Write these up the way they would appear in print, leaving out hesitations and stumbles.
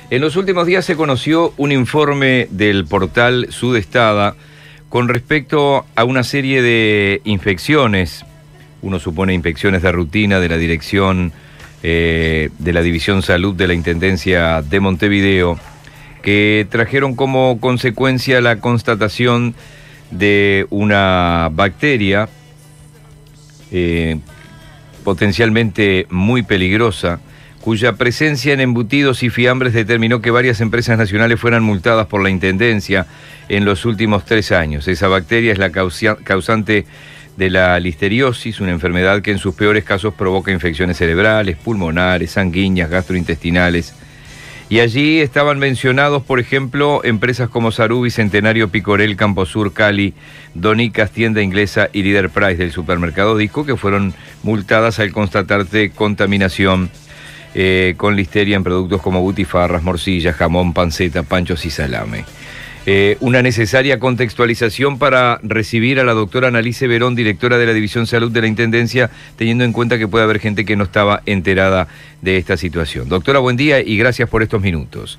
En los últimos días se conoció un informe del portal Sudestada con respecto a una serie de infecciones, uno supone infecciones de rutina de la dirección de la División Salud de la Intendencia de Montevideo, que trajeron como consecuencia la constatación de una bacteria potencialmente muy peligrosa, cuya presencia en embutidos y fiambres determinó que varias empresas nacionales fueran multadas por la Intendencia en los últimos 3 años. Esa bacteria es la causante de la listeriosis, una enfermedad que en sus peores casos provoca infecciones cerebrales, pulmonares, sanguíneas, gastrointestinales. Y allí estaban mencionados, por ejemplo, empresas como Sarú, Centenario, Picorel, Camposur, Cali, Donicas, Tienda Inglesa y Líder Price del supermercado Disco, que fueron multadas al constatarse contaminación con listeria en productos como butifarras, morcillas, jamón, panceta, panchos y salame. Una necesaria contextualización para recibir a la doctora Analice Verón, directora de la División Salud de la Intendencia, teniendo en cuenta que puede haber gente que no estaba enterada de esta situación. Doctora, buen día y gracias por estos minutos.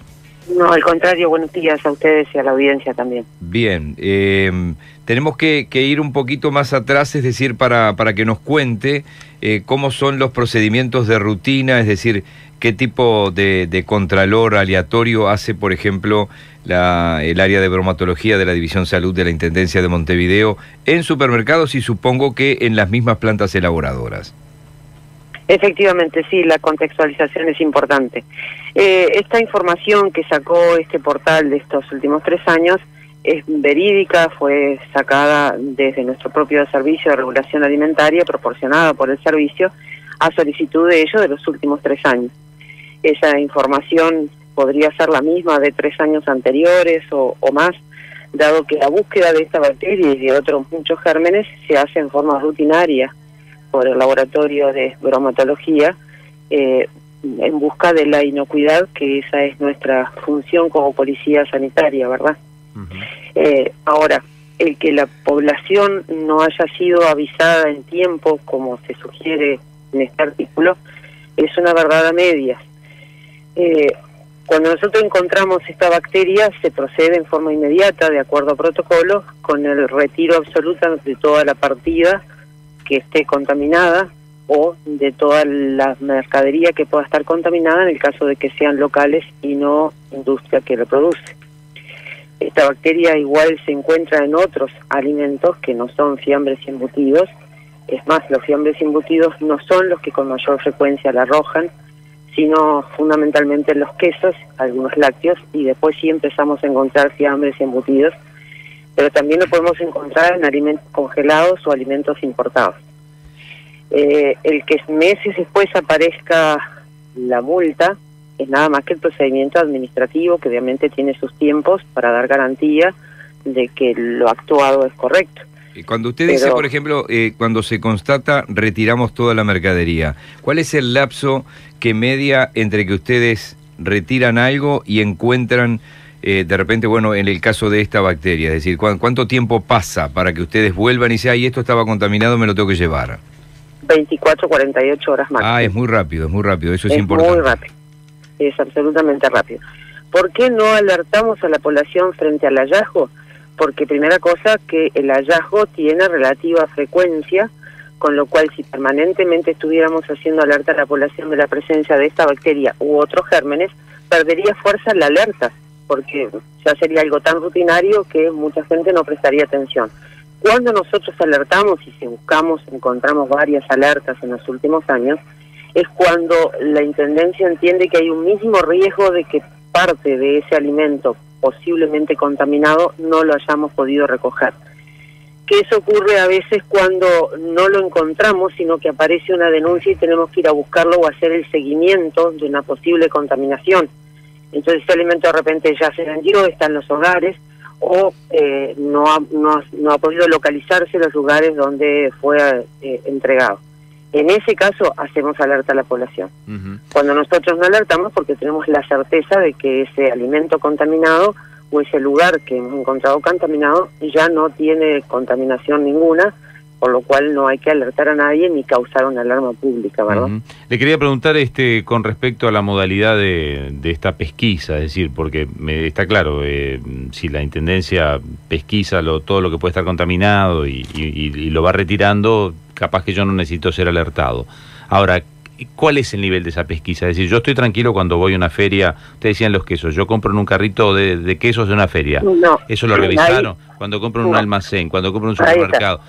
No, al contrario, buenos días a ustedes y a la audiencia también. Bien, tenemos que ir un poquito más atrás, es decir, para que nos cuente cómo son los procedimientos de rutina, es decir, qué tipo de contralor aleatorio hace, por ejemplo, el área de bromatología de la División Salud de la Intendencia de Montevideo en supermercados y supongo que en las mismas plantas elaboradoras. Efectivamente, sí, la contextualización es importante. Esta información que sacó este portal de estos últimos 3 años es verídica, fue sacada desde nuestro propio servicio de regulación alimentaria, proporcionada por el servicio, a solicitud de ellos de los últimos 3 años. Esa información podría ser la misma de 3 años anteriores o más, dado que la búsqueda de esta bacteria y de otros muchos gérmenes se hace en forma rutinaria por el laboratorio de bromatología, en busca de la inocuidad, que esa es nuestra función como policía sanitaria, ¿verdad? Ahora, el que la población no haya sido avisada en tiempo, como se sugiere en este artículo, es una verdad a medias. Cuando nosotros encontramos esta bacteria, se procede en forma inmediata, de acuerdo a protocolo, con el retiro absoluto de toda la partida que esté contaminada o de toda la mercadería que pueda estar contaminada en el caso de que sean locales y no industria que lo produce. Esta bacteria igual se encuentra en otros alimentos que no son fiambres y embutidos. Es más, los fiambres y embutidos no son los que con mayor frecuencia la arrojan, sino fundamentalmente los quesos, algunos lácteos, y después sí empezamos a encontrar fiambres y embutidos, pero también lo podemos encontrar en alimentos congelados o alimentos importados. El que meses después aparezca la multa es nada más que el procedimiento administrativo, que obviamente tiene sus tiempos para dar garantía de que lo actuado es correcto. Cuando usted dice, por ejemplo, cuando se constata, retiramos toda la mercadería, ¿cuál es el lapso que media entre que ustedes retiran algo y encuentran de repente, bueno, en el caso de esta bacteria? Es decir, ¿cuánto tiempo pasa para que ustedes vuelvan y dicen, ay, esto estaba contaminado, me lo tengo que llevar? 24, 48 horas máximo. Ah, es muy rápido, eso es importante. Es muy rápido, es absolutamente rápido. ¿Por qué no alertamos a la población frente al hallazgo? Porque primera cosa, que el hallazgo tiene relativa frecuencia, con lo cual si permanentemente estuviéramos haciendo alerta a la población de la presencia de esta bacteria u otros gérmenes, perdería fuerza la alerta, porque ya sería algo tan rutinario que mucha gente no prestaría atención. Cuando nosotros alertamos, y si buscamos, encontramos varias alertas en los últimos años, es cuando la Intendencia entiende que hay un mismo riesgo de que parte de ese alimento posiblemente contaminado no lo hayamos podido recoger. Que eso ocurre a veces cuando no lo encontramos, sino que aparece una denuncia y tenemos que ir a buscarlo o hacer el seguimiento de una posible contaminación. Entonces ese alimento de repente ya se vendió, está en los hogares, o no ha podido localizarse los lugares donde fue entregado. En ese caso hacemos alerta a la población. Cuando nosotros no alertamos, porque tenemos la certeza de que ese alimento contaminado o ese lugar que hemos encontrado contaminado ya no tiene contaminación ninguna por lo cual no hay que alertar a nadie ni causar una alarma pública, ¿verdad? Le quería preguntar con respecto a la modalidad de esta pesquisa, es decir, porque está claro, si la Intendencia pesquisa todo lo que puede estar contaminado y lo va retirando, capaz que yo no necesito ser alertado. Ahora, ¿cuál es el nivel de esa pesquisa? Es decir, yo estoy tranquilo cuando voy a una feria, ustedes decían los quesos, yo compro en un carrito de quesos de una feria, no, ¿eso lo revisaron? Cuando compro en un almacén, cuando compro en un supermercado.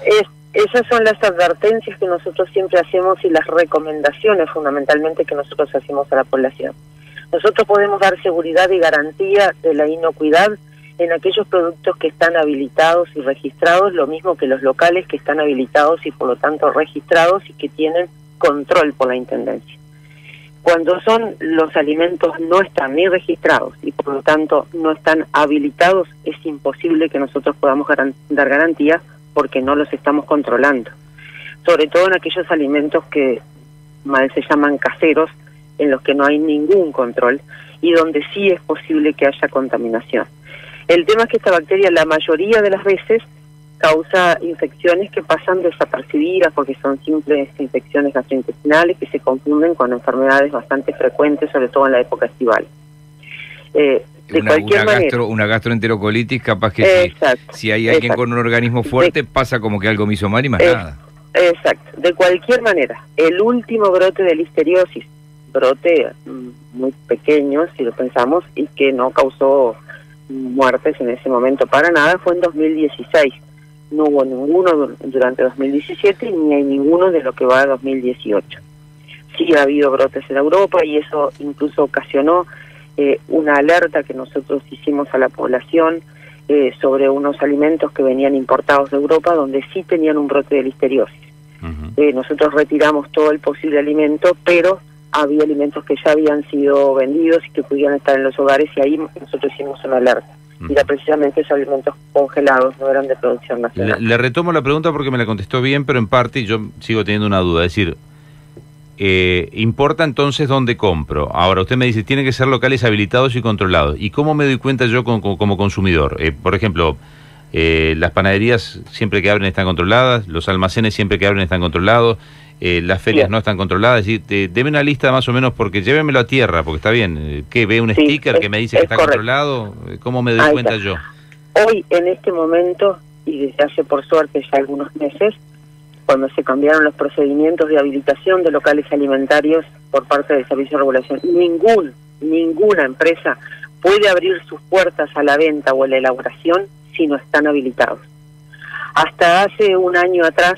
Esas son las advertencias que nosotros siempre hacemos y las recomendaciones fundamentalmente que nosotros hacemos a la población. Nosotros podemos dar seguridad y garantía de la inocuidad en aquellos productos que están habilitados y registrados, lo mismo que los locales que están habilitados y por lo tanto registrados y que tienen control por la Intendencia. Cuando son los alimentos no están ni registrados y por lo tanto no están habilitados, es imposible que nosotros podamos dar garantía porque no los estamos controlando. Sobre todo en aquellos alimentos que mal se llaman caseros, en los que no hay ningún control y donde sí es posible que haya contaminación. El tema es que esta bacteria la mayoría de las veces causa infecciones que pasan desapercibidas porque son simples infecciones gastrointestinales que se confunden con enfermedades bastante frecuentes, sobre todo en la época estival. Una gastroenterocolitis, capaz que si hay alguien con un organismo fuerte, pasa como que algo me hizo mal y más nada. Exacto. De cualquier manera, el último brote de listeriosis, brote muy pequeño, si lo pensamos, y que no causó muertes en ese momento para nada, fue en 2016. No hubo ninguno durante 2017 ni hay ninguno de lo que va a 2018. Sí ha habido brotes en Europa y eso incluso ocasionó una alerta que nosotros hicimos a la población sobre unos alimentos que venían importados de Europa donde sí tenían un brote de listeriosis. Nosotros retiramos todo el posible alimento, pero había alimentos que ya habían sido vendidos y que podían estar en los hogares y ahí nosotros hicimos una alerta. Y era precisamente esos alimentos congelados, no eran de producción nacional. Le retomo la pregunta porque me la contestó bien, pero en parte yo sigo teniendo una duda. Es decir, importa entonces dónde compro. Ahora, usted me dice, tienen que ser locales habilitados y controlados. ¿Y cómo me doy cuenta yo como consumidor? Por ejemplo, las panaderías siempre que abren están controladas, los almacenes siempre que abren están controlados, las ferias no están controladas. Es decir, deme una lista más o menos, porque llévemelo a tierra, porque está bien. ¿Qué? ¿Ve un sticker que me dice que está controlado? ¿Cómo me doy cuenta yo? Hoy, en este momento, y desde hace por suerte ya algunos meses, cuando se cambiaron los procedimientos de habilitación de locales alimentarios por parte del Servicio de Regulación, ninguna empresa puede abrir sus puertas a la venta o a la elaboración si no están habilitados. Hasta hace un año atrás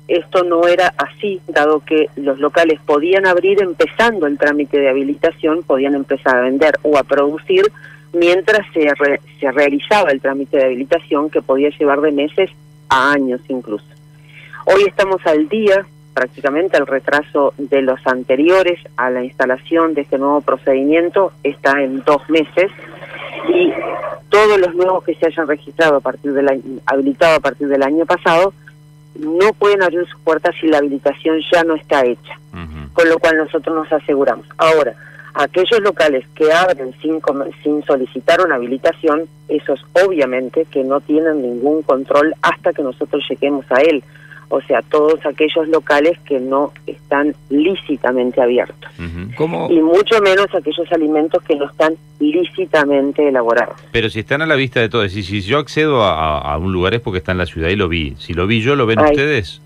esto no era así, dado que los locales podían abrir empezando el trámite de habilitación, podían empezar a vender o a producir mientras se realizaba el trámite de habilitación, que podía llevar de meses a años incluso. Hoy estamos al día, prácticamente el retraso de los anteriores a la instalación de este nuevo procedimiento está en 2 meses y todos los nuevos que se hayan registrado habilitado a partir del año pasado no pueden abrir sus puertas si la habilitación ya no está hecha, con lo cual nosotros nos aseguramos. Ahora, aquellos locales que abren sin solicitar una habilitación, esos obviamente que no tienen ningún control hasta que nosotros lleguemos a él. O sea, todos aquellos locales que no están lícitamente abiertos. ¿Cómo? Y mucho menos aquellos alimentos que no están lícitamente elaborados. Pero si están a la vista de todos, si yo accedo a un lugar es porque está en la ciudad y lo vi. Si lo vi yo, ¿lo ven ustedes?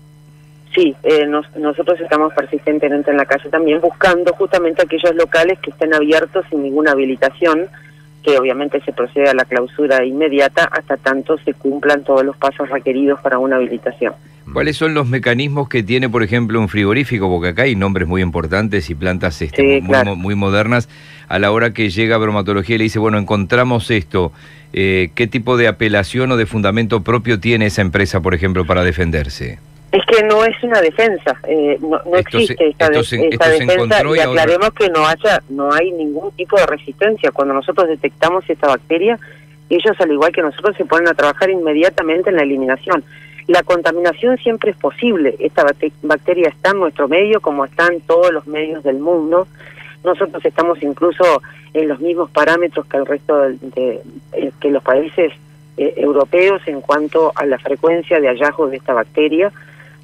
Sí, nosotros estamos persistentemente en la calle también buscando justamente aquellos locales que estén abiertos sin ninguna habilitación, que obviamente se procede a la clausura inmediata hasta tanto se cumplan todos los pasos requeridos para una habilitación. ¿Cuáles son los mecanismos que tiene, por ejemplo, un frigorífico? Porque acá hay nombres muy importantes y plantas muy modernas. A la hora que llega a bromatología y le dice, bueno, encontramos esto, ¿qué tipo de apelación o de fundamento propio tiene esa empresa, por ejemplo, para defenderse? Es que no es una defensa, no existe esta defensa, y aclaremos que no hay ningún tipo de resistencia. Cuando nosotros detectamos esta bacteria, ellos, al igual que nosotros, se ponen a trabajar inmediatamente en la eliminación. La contaminación siempre es posible. Esta bacteria está en nuestro medio, como están todos los medios del mundo. Nosotros estamos incluso en los mismos parámetros que el resto que los países europeos en cuanto a la frecuencia de hallazgos de esta bacteria.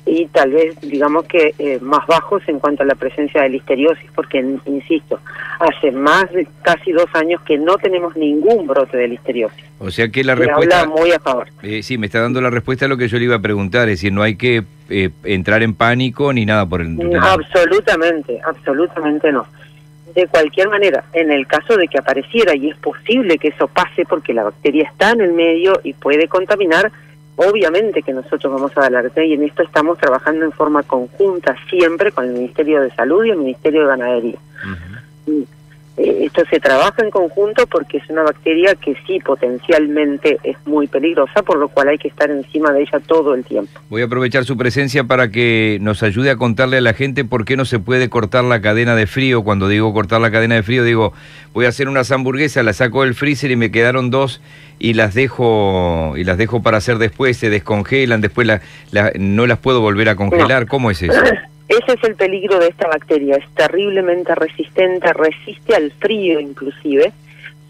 y tal vez, digamos que más bajos en cuanto a la presencia de listeriosis, porque, insisto, hace más de casi 2 años que no tenemos ningún brote de listeriosis. O sea que la respuesta... habla muy a favor. Sí, me está dando la respuesta a lo que yo le iba a preguntar, es decir, no hay que entrar en pánico ni nada por el... Absolutamente, absolutamente no. De cualquier manera, en el caso de que apareciera, y es posible que eso pase porque la bacteria está en el medio y puede contaminar, obviamente que nosotros vamos a alertar, y en esto estamos trabajando en forma conjunta siempre con el Ministerio de Salud y el Ministerio de Ganadería. Esto se trabaja en conjunto porque es una bacteria que sí potencialmente es muy peligrosa, por lo cual hay que estar encima de ella todo el tiempo. Voy a aprovechar su presencia para que nos ayude a contarle a la gente por qué no se puede cortar la cadena de frío. Cuando digo cortar la cadena de frío, digo, voy a hacer unas hamburguesas, las saco del freezer y me quedaron 2 y las dejo para hacer después, se descongelan, después no las puedo volver a congelar. No. ¿Cómo es eso? Ese es el peligro de esta bacteria, es terriblemente resistente, resiste al frío inclusive,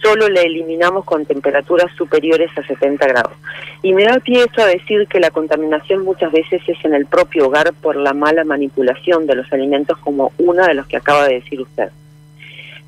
solo la eliminamos con temperaturas superiores a 70 grados. Y me da pie esto a decir que la contaminación muchas veces es en el propio hogar por la mala manipulación de los alimentos, como una de los que acaba de decir usted.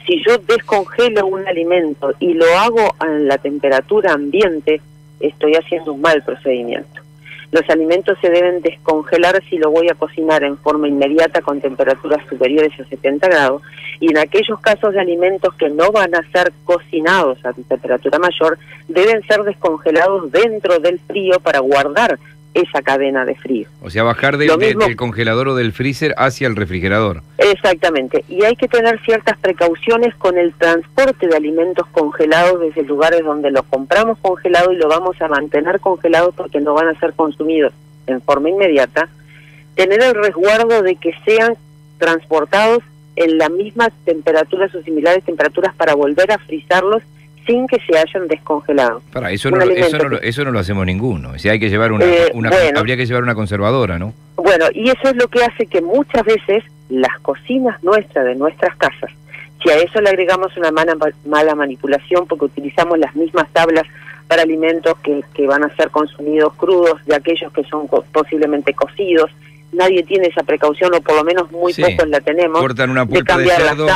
Si yo descongelo un alimento y lo hago a la temperatura ambiente, estoy haciendo un mal procedimiento. Los alimentos se deben descongelar si lo voy a cocinar en forma inmediata con temperaturas superiores a 70 grados, y en aquellos casos de alimentos que no van a ser cocinados a temperatura mayor, deben ser descongelados dentro del frío para guardar esa cadena de frío. O sea, bajar del congelador o del freezer hacia el refrigerador. Exactamente, y hay que tener ciertas precauciones con el transporte de alimentos congelados desde lugares donde lo compramos congelado y lo vamos a mantener congelado porque no van a ser consumidos en forma inmediata. Tener el resguardo de que sean transportados en las mismas temperaturas o similares temperaturas para volver a frizarlos sin que se hayan descongelado. Para eso no lo hacemos ninguno. O sea, hay que llevar habría que llevar una conservadora, ¿no? Bueno, y eso es lo que hace que muchas veces las cocinas nuestras, de nuestras casas, si a eso le agregamos una mala manipulación, porque utilizamos las mismas tablas para alimentos que van a ser consumidos crudos, de aquellos que son posiblemente cocidos, nadie tiene esa precaución, o por lo menos muy pocos la tenemos. Cortan una pulpa de cerdo,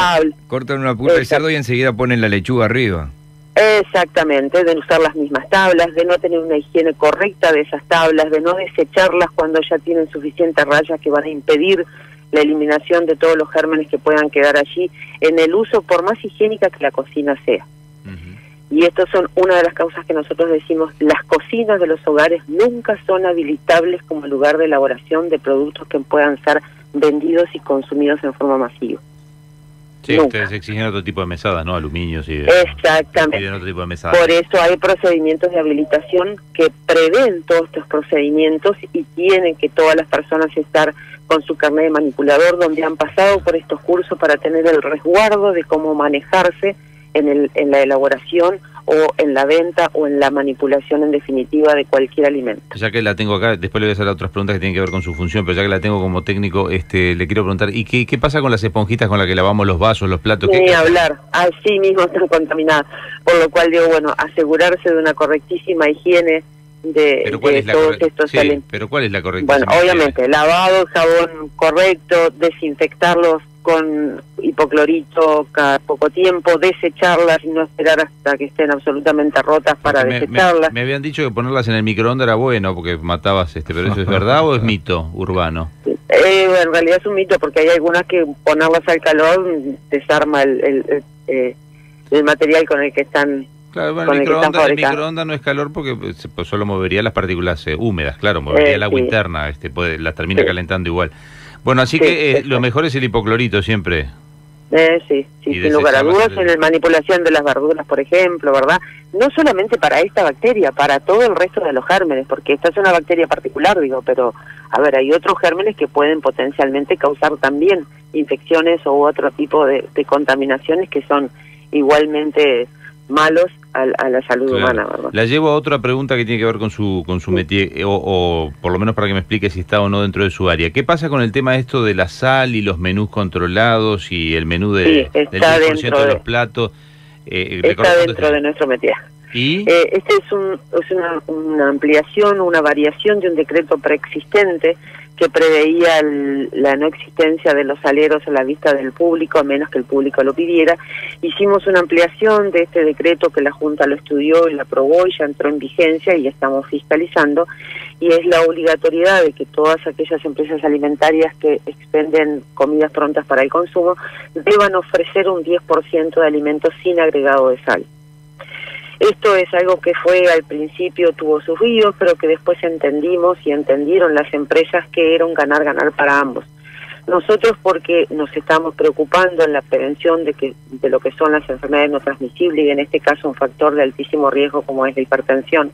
de cerdo y enseguida ponen la lechuga arriba. Exactamente, de usar las mismas tablas, de no tener una higiene correcta de esas tablas, de no desecharlas cuando ya tienen suficientes rayas que van a impedir la eliminación de todos los gérmenes que puedan quedar allí en el uso, por más higiénica que la cocina sea. Y estas son una de las causas que nosotros decimos, las cocinas de los hogares nunca son habilitables como lugar de elaboración de productos que puedan ser vendidos y consumidos en forma masiva. Sí, nunca. Ustedes exigen otro tipo de mesadas, ¿no? Aluminios y... Exactamente. Otro tipo de mesadas. Por eso hay procedimientos de habilitación que prevén todos estos procedimientos y tienen que todas las personas estar con su carnet de manipulador, donde han pasado por estos cursos para tener el resguardo de cómo manejarse en la elaboración o en la venta o en la manipulación en definitiva de cualquier alimento. Ya que la tengo acá, después le voy a hacer otras preguntas que tienen que ver con su función, pero ya que la tengo como técnico, le quiero preguntar, ¿y qué pasa con las esponjitas con las que lavamos los vasos, los platos? Ni hablar, así mismo están contaminadas, por lo cual digo, bueno, asegurarse de una correctísima higiene de todos estos alimentos. Pero ¿cuál es la correctísima? Bueno, obviamente, lavado, jabón correcto, desinfectarlos con hipoclorito cada poco tiempo, desecharlas y no esperar hasta que estén absolutamente rotas para desecharlas. Me habían dicho que ponerlas en el microondas era bueno porque matabas, pero ¿eso es verdad o es mito urbano? Bueno, en realidad es un mito porque hay algunas que ponerlas al calor desarma el material con el que están. Claro, bueno, el microondas no es calor porque pues, solo movería las partículas húmedas, claro, movería el agua interna, las termina calentando igual. Bueno, así que lo mejor es el hipoclorito siempre. Sí, sin lugar a dudas, en la manipulación de las verduras, por ejemplo, ¿verdad? No solamente para esta bacteria, para todo el resto de los gérmenes, porque esta es una bacteria particular, digo, pero, a ver, hay otros gérmenes que pueden potencialmente causar también infecciones u otro tipo de contaminaciones que son igualmente malos a la salud humana, ¿verdad? La llevo a otra pregunta que tiene que ver con su métier, o por lo menos para que me explique si está o no dentro de su área. ¿Qué pasa con el tema esto de la sal y los menús controlados y el menú del 10% de los platos? Está dentro de nuestro métier. ¿Y? Este es una ampliación, una variación de un decreto preexistente que preveía la no existencia de los aleros a la vista del público, a menos que el público lo pidiera. Hicimos una ampliación de este decreto que la Junta lo estudió y lo aprobó y ya entró en vigencia y estamos fiscalizando, y es la obligatoriedad de que todas aquellas empresas alimentarias que expenden comidas prontas para el consumo deban ofrecer un 10% de alimentos sin agregado de sal. Esto es algo que al principio tuvo sus ríos, pero que después entendimos y entendieron las empresas que era un ganar-ganar para ambos. Nosotros, porque nos estamos preocupando en la prevención de lo que son las enfermedades no transmisibles, y en este caso un factor de altísimo riesgo como es la hipertensión.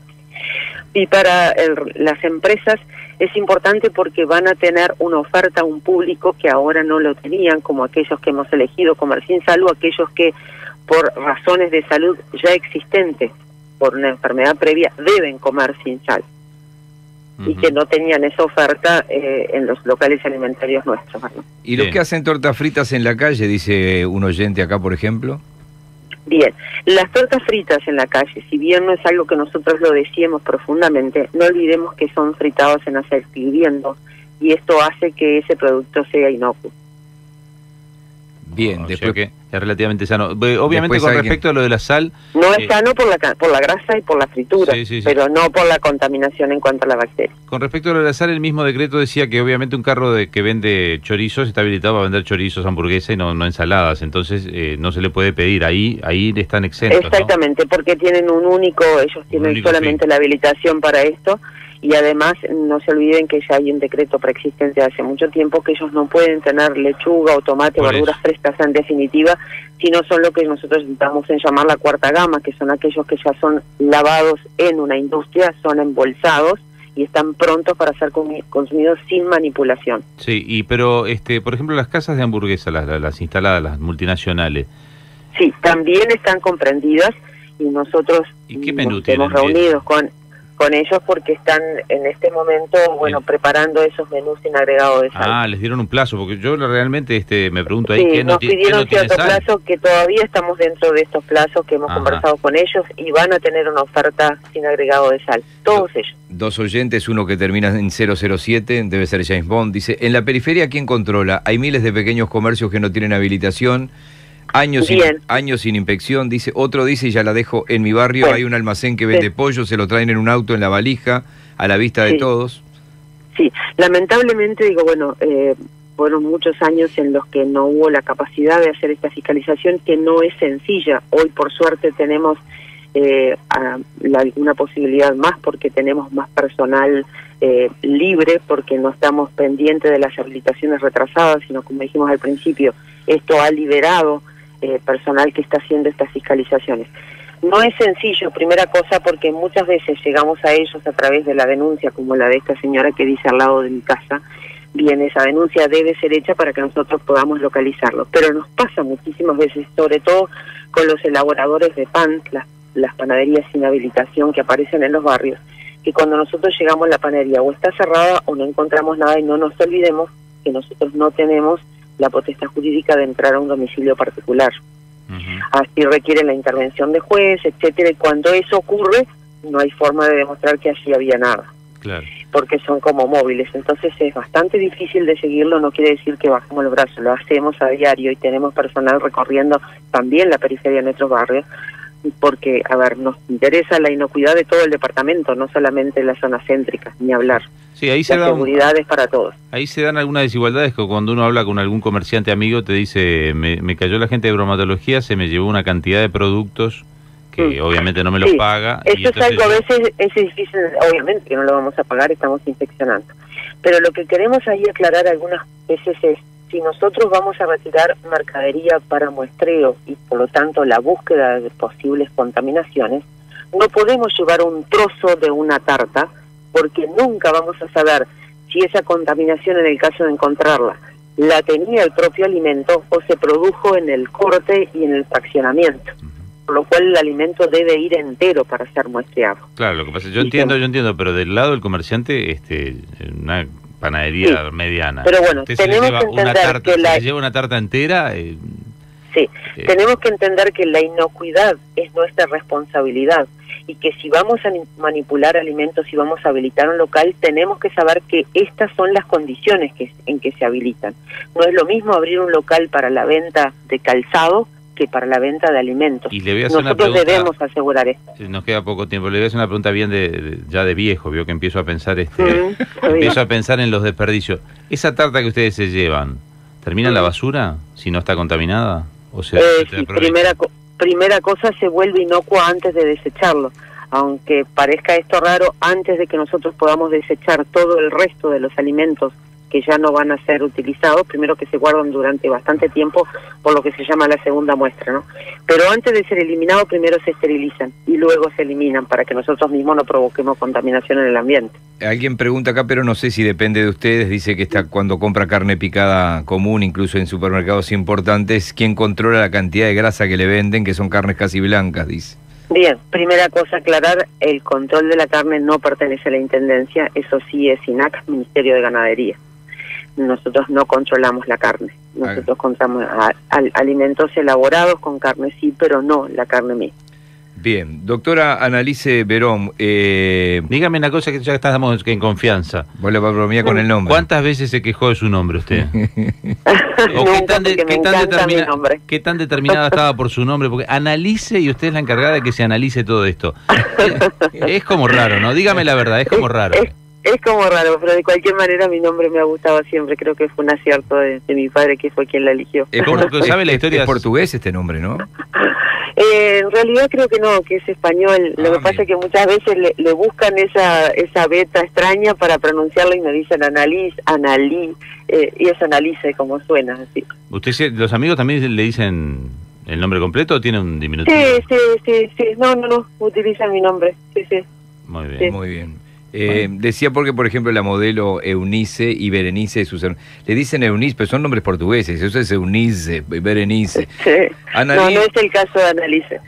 Y para las empresas es importante porque van a tener una oferta a un público que ahora no lo tenían, como aquellos que hemos elegido comer sin sal, o aquellos que por razones de salud ya existentes, por una enfermedad previa, deben comer sin sal. Y que no tenían esa oferta en los locales alimentarios nuestros, ¿no? ¿Y los que hacen tortas fritas en la calle, dice un oyente acá, por ejemplo? Bien, las tortas fritas en la calle, si bien no es algo que nosotros lo deseemos profundamente, no olvidemos que son fritados en aceite hirviendo, y esto hace que ese producto sea inocuo. Bien, después que es relativamente sano. Obviamente con respecto a lo de la sal... No es sano por la grasa y por la fritura, pero no por la contaminación en cuanto a la bacteria. Con respecto a lo de la sal, el mismo decreto decía que obviamente un carro que vende chorizos está habilitado para vender chorizos, hamburguesas y no ensaladas, entonces no se le puede pedir, ahí están exentos. Exactamente, ¿no? Porque tienen ellos tienen solamente la habilitación para esto. Y además no se olviden que ya hay un decreto preexistente hace mucho tiempo que ellos no pueden tener lechuga o tomate o verduras frescas en definitiva, sino son lo que nosotros estamos en llamar la cuarta gama, que son aquellos que ya son lavados en una industria, son embolsados y están prontos para ser consumidos sin manipulación. Sí, pero por ejemplo las casas de hamburguesa, las instaladas, las multinacionales. Sí, también están comprendidas, y nosotros ¿Y qué menú nos hemos reunido con ellos porque están en este momento, preparando esos menús sin agregado de sal. Les dieron un plazo, porque yo realmente me pregunto ahí que nos pidieron cierto plazo, que todavía estamos dentro de estos plazos que hemos conversado con ellos, y van a tener una oferta sin agregado de sal, todos ellos. Dos oyentes, uno que termina en 007, debe ser James Bond, dice, en la periferia, ¿quién controla? Hay miles de pequeños comercios que no tienen habilitación, años sin inspección, dice. Otro dice, y ya la dejo, en mi barrio hay un almacén que vende pollo, se lo traen en un auto en la valija, a la vista de todos. Sí, lamentablemente, fueron muchos años en los que no hubo la capacidad de hacer esta fiscalización, que no es sencilla. Hoy, por suerte, tenemos alguna posibilidad más, porque tenemos más personal libre, porque no estamos pendientes de las habilitaciones retrasadas, sino, como dijimos al principio, esto ha liberado personal que está haciendo estas fiscalizaciones. No es sencillo, primera cosa, porque muchas veces llegamos a ellos a través de la denuncia, como la de esta señora que dice al lado de mi casa. Bien, esa denuncia debe ser hecha para que nosotros podamos localizarlo, pero nos pasa muchísimas veces, sobre todo con los elaboradores de pan, las panaderías sin habilitación que aparecen en los barrios, que cuando nosotros llegamos a la panadería o está cerrada o no encontramos nada, y no nos olvidemos que nosotros no tenemos la potestad jurídica de entrar a un domicilio particular. Así requiere la intervención de juez, etcétera, y cuando eso ocurre no hay forma de demostrar que allí había nada, porque son como móviles, entonces es bastante difícil de seguirlo. No quiere decir que bajemos los brazos, lo hacemos a diario y tenemos personal recorriendo también la periferia de nuestros barrios, porque, nos interesa la inocuidad de todo el departamento, no solamente las zonas céntricas, ni hablar. Sí, ahí la seguridad es para todos. Ahí se dan algunas desigualdades, que cuando uno habla con algún comerciante amigo te dice, me cayó la gente de bromatología, se me llevó una cantidad de productos que obviamente no me los paga. Eso es algo, a veces es difícil, obviamente que no lo vamos a pagar, estamos inspeccionando. Pero lo que queremos ahí aclarar algunas veces es, si nosotros vamos a retirar mercadería para muestreo y por lo tanto la búsqueda de posibles contaminaciones, no podemos llevar un trozo de una tarta, porque nunca vamos a saber si esa contaminación, en el caso de encontrarla, la tenía el propio alimento o se produjo en el corte y en el fraccionamiento, por lo cual el alimento debe ir entero para ser muestreado. Claro, lo que pasa, yo entiendo, pero del lado del comerciante, una panadería mediana. Pero bueno, tenemos que entender que se lleva una tarta entera. Tenemos que entender que la inocuidad es nuestra responsabilidad, y que si vamos a manipular alimentos y vamos a habilitar un local, tenemos que saber que estas son las condiciones en que se habilitan. No es lo mismo abrir un local para la venta de calzado que para la venta de alimentos. Y le voy a hacer Nosotros una pregunta, debemos asegurar esto. nos queda poco tiempo, le voy a hacer una pregunta bien ya de viejo, veo que empiezo a pensar empiezo a pensar en los desperdicios. ¿Esa tarta que ustedes se llevan, termina en la basura si no está contaminada? O sea, sí, primera cosa, se vuelve inocua antes de desecharlo. Aunque parezca esto raro, antes de que nosotros podamos desechar todo el resto de los alimentos que ya no van a ser utilizados, primero que se guardan durante bastante tiempo por lo que se llama la segunda muestra, ¿no? Pero antes de ser eliminados, primero se esterilizan y luego se eliminan para que nosotros mismos no provoquemos contaminación en el ambiente. Alguien pregunta acá, pero no sé si depende de ustedes, dice que está cuando compra carne picada común, incluso en supermercados importantes, ¿quién controla la cantidad de grasa que le venden, que son carnes casi blancas, dice? Bien, primera cosa, aclarar, el control de la carne no pertenece a la Intendencia, eso sí es INAC, Ministerio de Ganadería. Nosotros no controlamos la carne, nosotros controlamos alimentos elaborados con carne sí, pero no la carne misma. Bien, doctora Annalise Verón, dígame una cosa que ya estamos en confianza. Vos le bromea con el nombre. ¿Cuántas veces se quejó de su nombre usted? ¿O qué tan determinada estaba por su nombre? Porque Annalise y usted es la encargada de que se analice todo esto. Es como raro, ¿no? Dígame la verdad, es como raro. Es como raro, pero de cualquier manera mi nombre me ha gustado siempre. Creo que fue un acierto de mi padre, que fue quien la eligió. ¿Sabe la historia? Es portugués este nombre, ¿no? En realidad creo que no, que es español. Lo que pasa es que muchas veces le buscan esa beta extraña para pronunciarla y me dicen Analí, y es Annalise como suena. Así. ¿Usted, los amigos también le dicen el nombre completo o tiene un diminutivo? Sí. No, utilizan mi nombre. Sí. Muy bien. Sí. Muy bien. Decía porque, por ejemplo, la modelo Eunice y Berenice, le dicen Eunice, pero son nombres portugueses, eso es Eunice, Berenice. Sí. No es el caso de Annalise.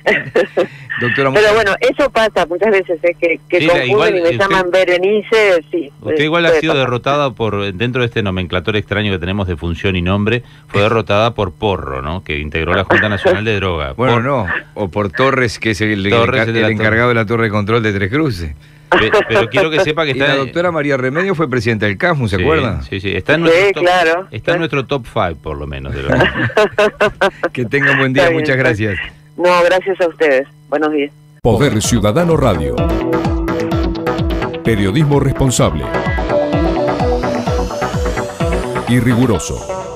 Doctora, pero bueno, eso pasa muchas veces, que sí, confunden y me llaman Berenice, sí. Usted igual ha sido derrotada dentro de este nomenclator extraño que tenemos de función y nombre, fue derrotada por Porro, ¿no? Que integró la Junta Nacional de Droga. Bueno, o por Torres, que es el encargado de la Torre de Control de Tres Cruces. Pero quiero que sepa que está... Y la doctora María Remedio fue presidenta del CASMU, ¿se acuerda? Sí, está en nuestro top 5, por lo menos. Que tenga un buen día, muchas gracias. No, gracias a ustedes. Buenos días. Poder Ciudadano Radio. Periodismo responsable y riguroso.